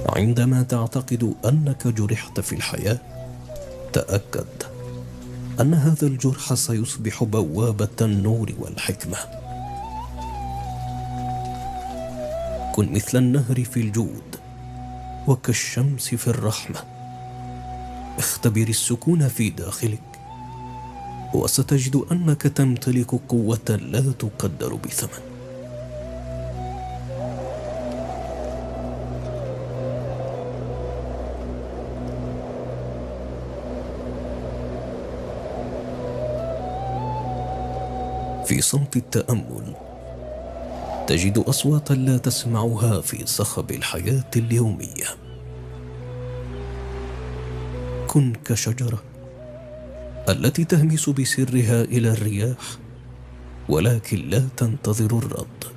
عندما تعتقد أنك جرحت في الحياة، تأكد أن هذا الجرح سيصبح بوابة النور والحكمة. كن مثل النهر في الجود وكالشمس في الرحمة. اختبر السكون في داخلك، وستجد أنك تمتلك قوة لا تقدر بثمن. في صمت التأمل تجد أصواتا لا تسمعها في صخب الحياة اليومية. كن كشجرة التي تهمس بسرها إلى الرياح، ولكن لا تنتظر الرد.